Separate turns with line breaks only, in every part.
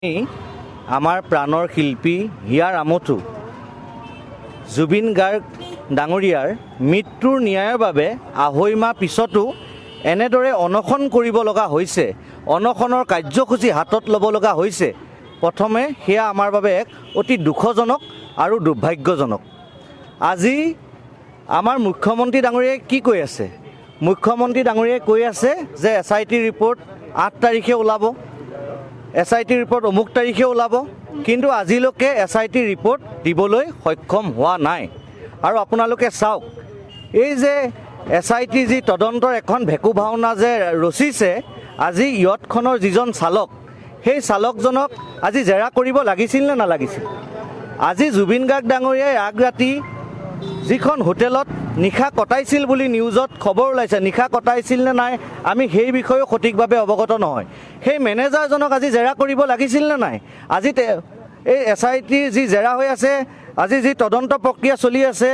আমাৰ প্ৰাণৰ শিল্পী হিয়াৰ আমঠু জুবিন গাৰ্গ ডাঙৰীয়াৰ মৃত্যুৰ ন্যায়ৰ বাবে আঢ়ৈ মাহ পিছতো এনেদৰে অনশন কৰিব লগা হৈছে, অনশনৰ কাৰ্যসূচী হাতত ল'ব লগা হৈছে। প্ৰথমে সেয়া আমাৰ বাবে এক অতি দুখজনক আৰু দুৰ্ভাগ্যজনক। আজি আমাৰ মুখ্যমন্ত্ৰী ডাঙৰীয়াই কি কৈ আছে? মুখ্যমন্ত্ৰী ডাঙৰীয়াই কৈ আছে যে SIT ৰিপৰ্ট 8 তাৰিখে ওলাব, SIT ৰিপৰ্ট অমুক তাৰিখে ওলাব, কিন্তু আজিলৈকে SIT ৰিপৰ্ট দিবলৈ সক্ষম হোৱা নাই। আৰু আপোনালোকে চাওক, এই যে SIT যি তদন্তৰ এখন ভেকু ভাওনা যে ৰচিছে, আজি ইয়তখনৰ যিজন চালক, সেই চালকজনক আজি জেৰা কৰিব লাগিছিল নে নালাগিছিল? আজি জুবিন গাৰ্গ ডাঙৰীয়াই আগ ৰাতি যিখন হোটেলত নিশা কটাইছিল বুলি নিউজত খবৰ ওলাইছে, নিশা কটাইছিল নে নাই আমি সেই বিষয়েও সঠিকভাৱে অৱগত নহয়। সেই মেনেজাৰজনক আজি জেৰা কৰিব লাগিছিল নে নাই? আজি এই SIT যি জেৰা হৈ আছে, আজি যি তদন্ত প্ৰক্ৰিয়া চলি আছে,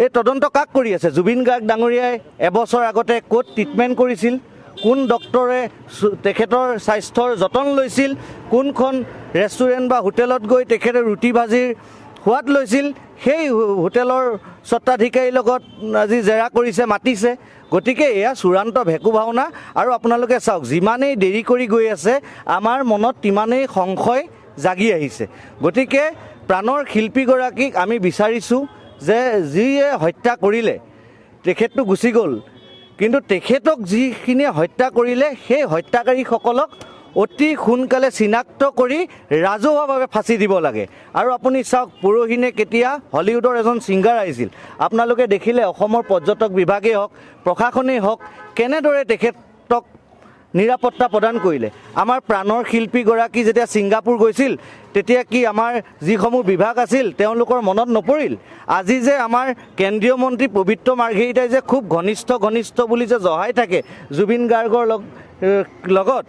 এই তদন্ত কাক কৰি আছে? জুবিন গাৰ্গ ডাঙৰীয়াই এবছৰ আগতে ক'ত ট্ৰিটমেণ্ট কৰিছিল, কোন ডক্টৰে তেখেতৰ স্বাস্থ্যৰ যতন লৈছিল, কোনখন ৰেষ্টুৰেণ্ট বা হোটেলত গৈ তেখেতে ৰুটি ভাজিৰ সোৱাদ লৈছিল, সেই হোটেলৰ স্বত্বাধিকাৰীৰ লগত আজি জেৰা কৰিছে, মাতিছে। গতিকে এয়া চূড়ান্ত ভেকু ভাওনা। আৰু আপোনালোকে চাওক, যিমানেই দেৰি কৰি গৈ আছে আমাৰ মনত তিমানেই সংশয় জাগি আহিছে। গতিকে প্ৰাণৰ শিল্পীগৰাকীক আমি বিচাৰিছোঁ যে যিয়ে হত্যা কৰিলে, তেখেতটো গুচি গ'ল, কিন্তু তেখেতক যিখিনিয়ে হত্যা কৰিলে সেই হত্যাকাৰীসকলক অতি সোনকালে চিনাক্ত কৰি ৰাজহুৱাভাৱে ফাঁচি দিব লাগে। আৰু আপুনি চাওক, পৰহিনে কেতিয়া হলিউডৰ এজন ছিংগাৰ আহিছিল, আপোনালোকে দেখিলে অসমৰ পৰ্যটক বিভাগেই হওক, প্ৰশাসনেই হওক, কেনেদৰে তেখেতক নিৰাপত্তা প্ৰদান কৰিলে। আমাৰ প্ৰাণৰ শিল্পীগৰাকী যেতিয়া ছিংগাপুৰ গৈছিল, তেতিয়া কি আমাৰ যিসমূহ বিভাগ আছিল তেওঁলোকৰ মনত নপৰিল? আজি যে আমাৰ কেন্দ্ৰীয় মন্ত্ৰী পবিত্ৰ মাৰ্ঘেৰিটাই যে খুব ঘনিষ্ঠ বুলি যে জহাই থাকে জুবিন গাৰ্গৰ লগত,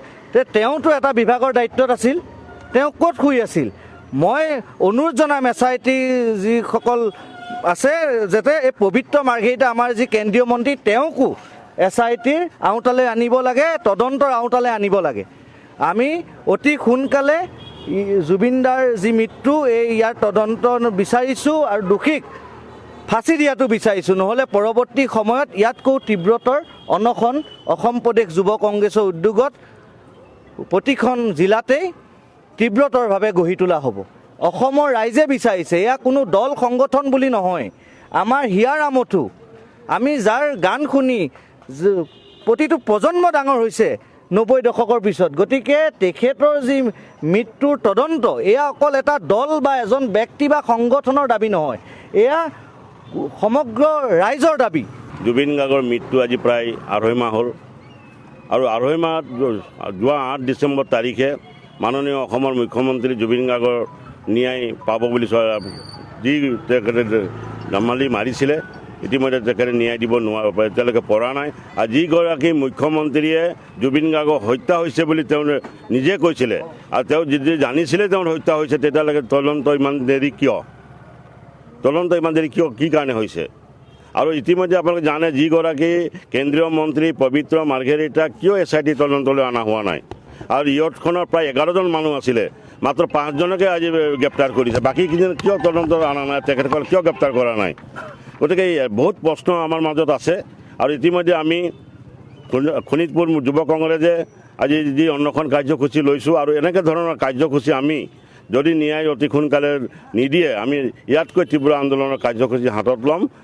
তেওঁতো এটা বিভাগৰ দায়িত্বত আছিল, তেওঁ ক'ত শুই আছিল? মই অনুৰোধ জনাম SIT যিসকল আছে, যাতে এই পবিত্ৰ মাৰ্ঘেৰিটা আমাৰ যি কেন্দ্ৰীয় মন্ত্ৰী, তেওঁকো SITৰ আওতালৈ আনিব লাগে, তদন্তৰ আওতালৈ আনিব লাগে। আমি অতি সোনকালে জুবিনদাৰ যি মৃত্যু, ইয়াৰ তদন্ত বিচাৰিছোঁ আৰু দোষীক ফাঁচি দিয়াটো বিচাৰিছোঁ। নহ'লে পৰৱৰ্তী সময়ত ইয়াতকৈ তীব্ৰতৰ অনশন অসম প্ৰদেশ যুৱ কংগ্ৰেছৰ উদ্যোগত প্ৰতিখন জিলাতেই তীব্ৰতৰভাৱে গঢ়ি তোলা হ'ব। অসমৰ ৰাইজে বিচাৰিছে, এয়া কোনো দল সংগঠন বুলি নহয়, আমাৰ হিয়াৰ আমঠু, আমি যাৰ গান শুনি প্ৰতিটো প্ৰজন্ম ডাঙৰ হৈছে 90 দশকৰ পিছত। গতিকে তেখেতৰ যি মৃত্যুৰ তদন্ত, এয়া অকল এটা দল বা এজন ব্যক্তি বা সংগঠনৰ দাবী নহয়, এয়া সমগ্ৰ ৰাইজৰ দাবী।
জুবিন গাৰ্গৰ মৃত্যু আজি প্ৰায় আঢ়ৈ মাহ হ'ল, আৰু আঢ়ৈ মাহ যোৱা 8 ডিচেম্বৰ তাৰিখে মাননীয় অসমৰ মুখ্যমন্ত্ৰী জুবিন গাৰ্গৰ ন্যায় পাব বুলি যি তেখেতে ধেমালি মাৰিছিলে, ইতিমধ্যে তেখেতে ন্যায় দিব এতিয়ালৈকে পৰা নাই। আৰু যিগৰাকী মুখ্যমন্ত্ৰীয়ে জুবিন গাৰ্গৰ হত্যা হৈছে বুলি তেওঁ নিজে কৈছিলে, আৰু তেওঁ যদি জানিছিলে তেওঁৰ হত্যা হৈছে, তেতিয়ালৈকে তদন্ত ইমান দেৰি কিয়? কি কাৰণে হৈছে? আৰু ইতিমধ্যে আপোনালোকে জানে, যিগৰাকী কেন্দ্ৰীয় মন্ত্ৰী পবিত্ৰ মাৰ্ঘেৰিটাক কিয় SIT তদন্তলৈ অনা হোৱা নাই? আৰু ইয়তখনৰ প্ৰায় 11জন মানুহ আছিলে, মাত্ৰ 5জনকে আজি গ্ৰেপ্তাৰ কৰিছে, বাকীকেইজন কিয় তদন্ত অনা নাই? তেখেতসকল কিয় গ্ৰেপ্তাৰ কৰা নাই? গতিকে বহুত প্ৰশ্ন আমাৰ মাজত আছে। আৰু ইতিমধ্যে আমি শোণিতপুৰ যুৱ কংগ্ৰেছে আজি যি অন্বেষণ কাৰ্যসূচী লৈছোঁ, আৰু এনেকৈ ধৰণৰ কাৰ্যসূচী আমি যদি ন্যায় অতি সোনকালে নিদিয়ে, আমি ইয়াতকৈ তীব্ৰ আন্দোলনৰ কাৰ্যসূচী হাতত ল'ম।